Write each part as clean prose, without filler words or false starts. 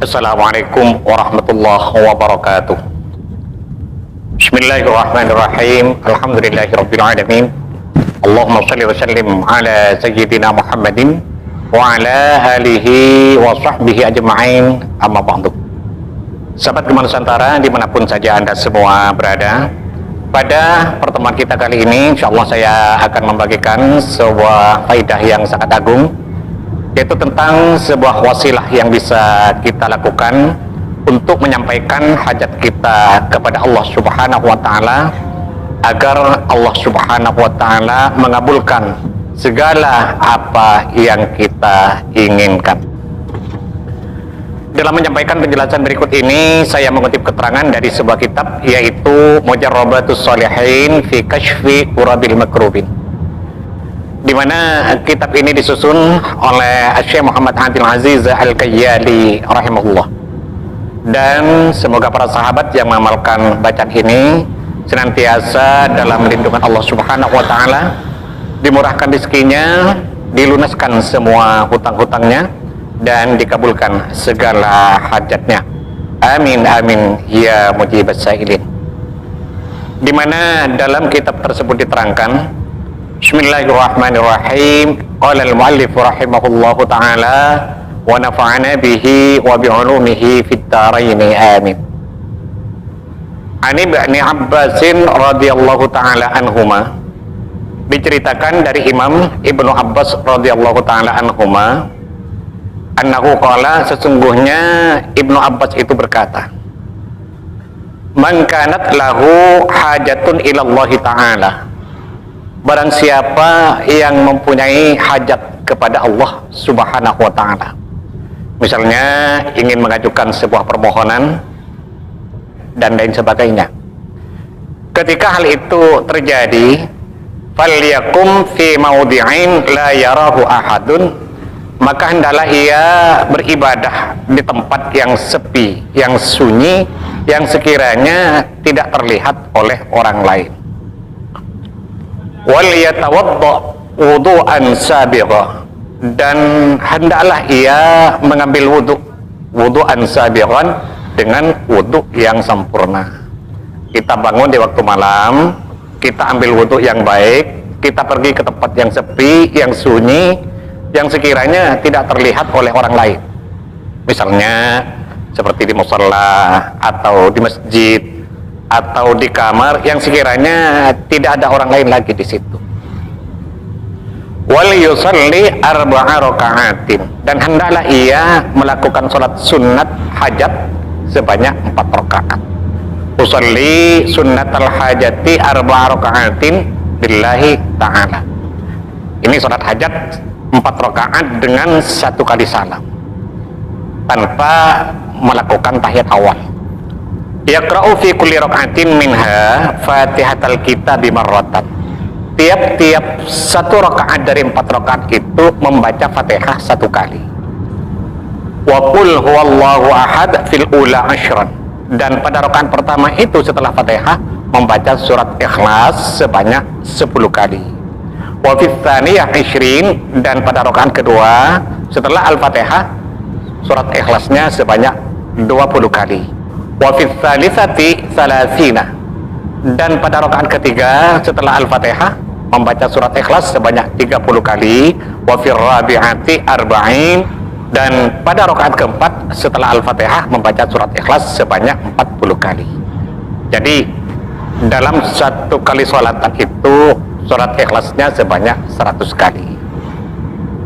Assalamualaikum warahmatullahi wabarakatuh. Bismillahirrahmanirrahim. Alhamdulillahirabbil alamin. Allahumma shalli wa sallim ala sayyidina Muhammadin wa ala alihi wa sahbihi ajma'in. Amma ba'du. Sahabat Gema Nusantara dimanapun saja Anda semua berada, pada pertemuan kita kali ini insyaallah saya akan membagikan sebuah faidah yang sangat agung, yaitu tentang sebuah wasilah yang bisa kita lakukan untuk menyampaikan hajat kita kepada Allah Subhanahu wa Ta'ala, agar Allah Subhanahu wa Ta'ala mengabulkan segala apa yang kita inginkan. Dalam menyampaikan penjelasan berikut ini, saya mengutip keterangan dari sebuah kitab, yaitu Mujarrabatus Shalihin fi Kashfi Urabil Makrubin, di mana kitab ini disusun oleh Syekh Muhammad Abdul Aziz Al-Kayyali rahimahullah. Dan semoga para sahabat yang mengamalkan bacaan ini senantiasa dalam lindungan Allah Subhanahu wa Ta'ala, dimurahkan rezekinya, dilunaskan semua hutang-hutangnya, dan dikabulkan segala hajatnya. Amin amin ya mujibas sailin. Di mana dalam kitab tersebut diterangkan, Bismillahirrahmanirrahim. Qala al-muallif rahimahullahu ta'ala wa nafa'ana bihi wa bi'ulumihi fid dharain amin. Ani Ibnu Abbasin radhiyallahu ta'ala anhuma, diceritakan dari Imam Ibnu Abbas radhiyallahu ta'ala anhuma, annahu qala, sesungguhnya Ibnu Abbas itu berkata, man kanat lahu hajatun ilallahi ta'ala, barang siapa yang mempunyai hajat kepada Allah Subhanahu wa Ta'ala, misalnya ingin mengajukan sebuah permohonan dan lain sebagainya, ketika hal itu terjadi, falyakum fi maudhi'in la yarahu ahadun, maka hendaklah ia beribadah di tempat yang sepi, yang sunyi, yang sekiranya tidak terlihat oleh orang lain. Wal yatawadda wudu'an sabigha, dan hendaklah ia mengambil wudu'an sabighan, dengan wudu yang sempurna. Kita bangun di waktu malam, kita ambil wudu yang baik, kita pergi ke tempat yang sepi, yang sunyi, yang sekiranya tidak terlihat oleh orang lain, misalnya seperti di musala atau di masjid atau di kamar yang sekiranya tidak ada orang lain lagi di situ. Wal yusalli arba'a raka'atin, dan hendaklah ia melakukan sholat sunat hajat sebanyak 4 rakaat. Usalli sunnatal hajati arba'a raka'atin billahi ta'ala. Ini sholat hajat 4 rakaat dengan 1 kali salam, tanpa melakukan tahiyat awal. Yaqra'u fi kulli raka'atin minha Fatihatal Kitab marratan. Tiap-tiap 1 rakaat dari 4 rakaat itu membaca Fatihah 1 kali. Wa qul huwallahu ahad fil ula asyran, dan pada rakaat pertama itu setelah Fatihah membaca surat Ikhlas sebanyak 10 kali. Wa fi tsaniyah 20, dan pada rakaat kedua setelah Al-Fatihah surat Ikhlasnya sebanyak 20 kali. Wa fi tsalitsati 30, dan pada rakaat ketiga setelah Al-Fatihah membaca surat Ikhlas sebanyak 30 kali. Wa fi rabi'ati 40, dan pada rakaat keempat setelah Al-Fatihah membaca surat Ikhlas sebanyak 40 kali. Jadi dalam 1 kali sholatan itu surat Ikhlasnya sebanyak 100 kali.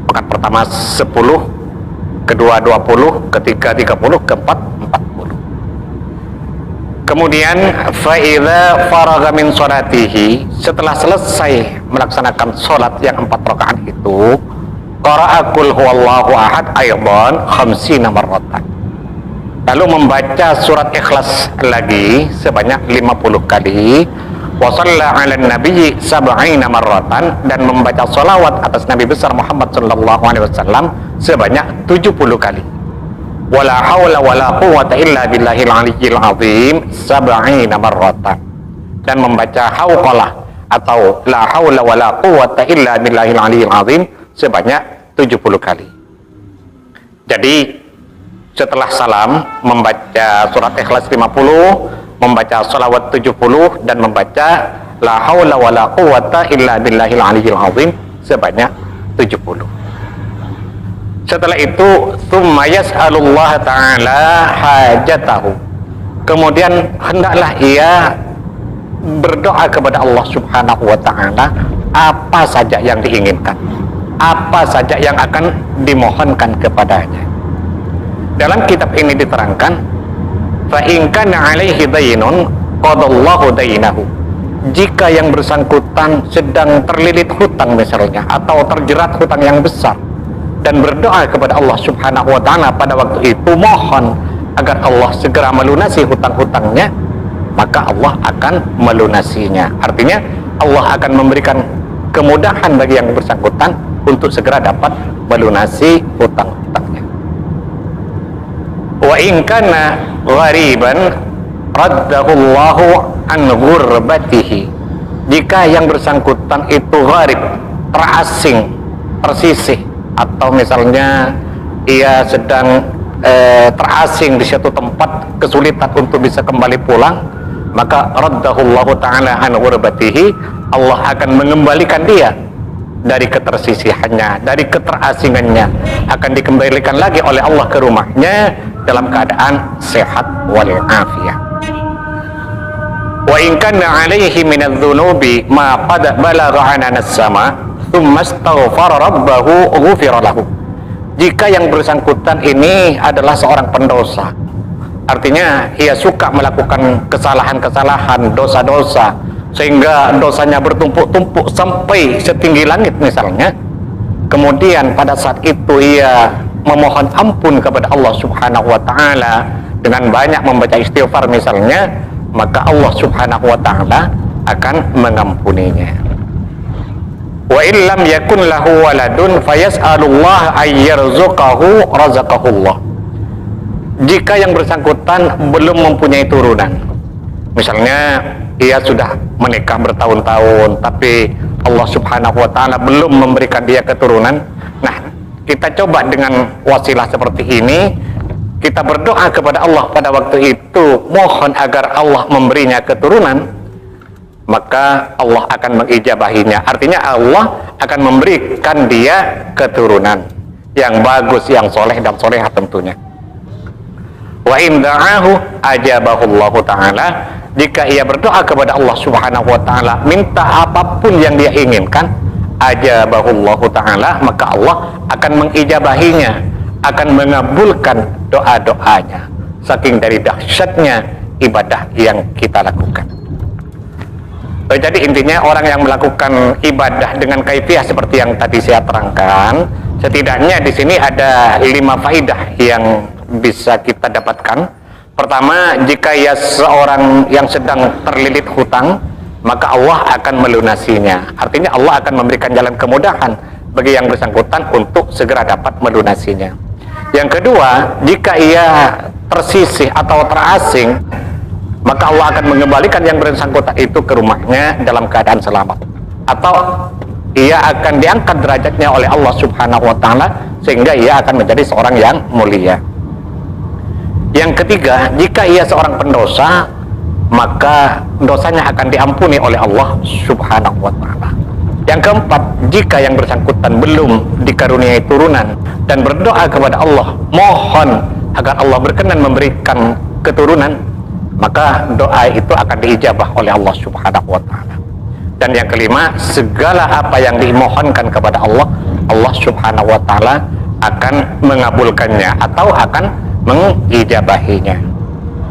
Rakaat pertama 10, kedua 20, ketiga 30, keempat 40. Kemudian fa'idha faragha min sholatihi, setelah selesai melaksanakan sholat yang 4 rakaat itu, qara'a qul huwallahu ahad aydan 50 marratan, lalu membaca surat Ikhlas lagi sebanyak 50 kali. Wa shalla 'alan nabiyyi 70 marratan, dan membaca sholawat atas Nabi besar Muhammad sallallahu alaihi wasallam sebanyak 70 kali. Wala haula wala quwwata illa billahil aliyyil azim 70 marratan, dan membaca hauqalah atau la haula wala quwwata illa billahil aliyyil azim sebanyak 70 kali. Jadi setelah salam membaca surat Ikhlas 50, membaca sholawat 70, dan membaca la haula wala quwata illa billahil aliyyil azim sebanyak 70. Setelah itu tsumma yas'alullah ta'ala hajatahu, kemudian hendaklah ia berdoa kepada Allah Subhanahu wa ta'ala apa saja yang diinginkan, apa saja yang akan dimohonkan kepadanya. Dalam kitab ini diterangkan, fa in kana 'alaihi daynun qadallahu dainahu, jika yang bersangkutan sedang terlilit hutang misalnya, atau terjerat hutang yang besar, dan berdoa kepada Allah Subhanahu wa ta'ala pada waktu itu, mohon agar Allah segera melunasi hutang-hutangnya, maka Allah akan melunasinya. Artinya Allah akan memberikan kemudahan bagi yang bersangkutan untuk segera dapat melunasi hutang-hutangnya. Wa in kana ghariban raddahu Allahu an ghurbatihi, jika yang bersangkutan itu gharib, terasing, tersisih, atau misalnya ia sedang terasing di suatu tempat, kesulitan untuk bisa kembali pulang, maka raddahullahu ta'ala an ghurbatihi, Allah akan mengembalikan dia dari ketersisihannya, dari keterasingannya, akan dikembalikan lagi oleh Allah ke rumahnya dalam keadaan sehat walafiat. Wa in kana 'alaihi minadz-dzunubi ma qad balagha 'anana as-sama tsumma astaghfara rabbahu ghufira lahu, jika yang bersangkutan ini adalah seorang pendosa, artinya ia suka melakukan kesalahan-kesalahan, dosa-dosa, sehingga dosanya bertumpuk-tumpuk sampai setinggi langit misalnya, kemudian pada saat itu ia memohon ampun kepada Allah Subhanahu wa ta'ala dengan banyak membaca istighfar misalnya, maka Allah Subhanahu wa ta'ala akan mengampuninya. Wa illam yakun lahu waladun fayas'alullah ayyarzuqahu razaqahullah, jika yang bersangkutan belum mempunyai turunan, misalnya ia sudah menikah bertahun-tahun tapi Allah Subhanahu wa ta'ala belum memberikan dia keturunan, nah kita coba dengan wasilah seperti ini, kita berdoa kepada Allah pada waktu itu, mohon agar Allah memberinya keturunan, maka Allah akan mengijabahinya. Artinya Allah akan memberikan dia keturunan yang bagus, yang soleh dan solehah tentunya. Wa in da'ahu ajabahullahu ta'ala, jika ia berdoa kepada Allah Subhanahu wa ta'ala, minta apapun yang dia inginkan, ajabahullahu ta'ala, maka Allah akan mengijabahinya, akan mengabulkan doa-doanya, saking dari dahsyatnya ibadah yang kita lakukan. Jadi intinya orang yang melakukan ibadah dengan kaifiah seperti yang tadi saya terangkan, setidaknya di sini ada 5 faidah yang bisa kita dapatkan. Pertama, jika ia seorang yang sedang terlilit hutang, maka Allah akan melunasinya. Artinya Allah akan memberikan jalan kemudahan bagi yang bersangkutan untuk segera dapat melunasinya. Yang kedua, jika ia tersisih atau terasing, maka Allah akan mengembalikan yang bersangkutan itu ke rumahnya dalam keadaan selamat, atau ia akan diangkat derajatnya oleh Allah Subhanahu wa ta'ala sehingga ia akan menjadi seorang yang mulia. Yang ketiga, jika ia seorang pendosa, maka dosanya akan diampuni oleh Allah Subhanahu wa ta'ala. Yang keempat, jika yang bersangkutan belum dikaruniai turunan dan berdoa kepada Allah, mohon agar Allah berkenan memberikan keturunan, maka doa itu akan diijabah oleh Allah Subhanahu wa ta'ala. Dan yang kelima, segala apa yang dimohonkan kepada Allah, Allah Subhanahu wa ta'ala akan mengabulkannya atau akan mengijabahinya.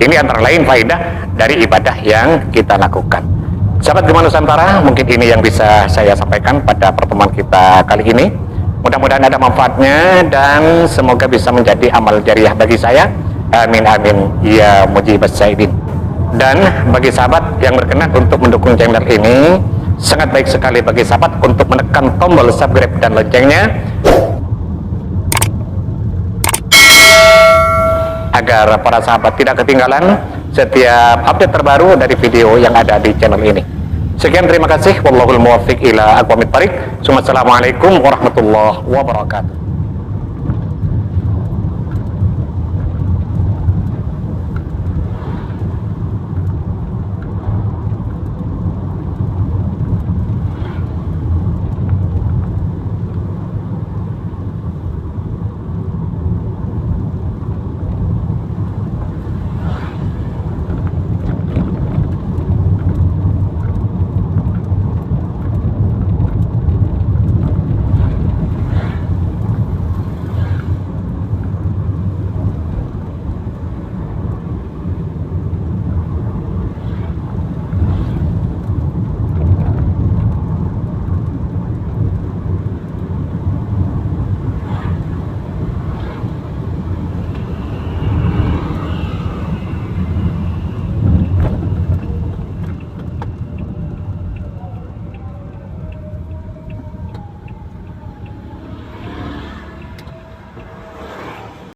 Ini antara lain faidah dari ibadah yang kita lakukan. Sahabat Gema Nusantara, mungkin ini yang bisa saya sampaikan pada pertemuan kita kali ini. Mudah-mudahan ada manfaatnya dan semoga bisa menjadi amal jariah bagi saya. Amin amin ya mujibas sa'idin. Dan bagi sahabat yang berkenan untuk mendukung channel ini, sangat baik sekali bagi sahabat untuk menekan tombol subscribe dan loncengnya agar para sahabat tidak ketinggalan setiap update terbaru dari video yang ada di channel ini. Sekian, terima kasih. Wallahul muwaffiq ila aqwamit thoriq. Assalamualaikum warahmatullahi wabarakatuh.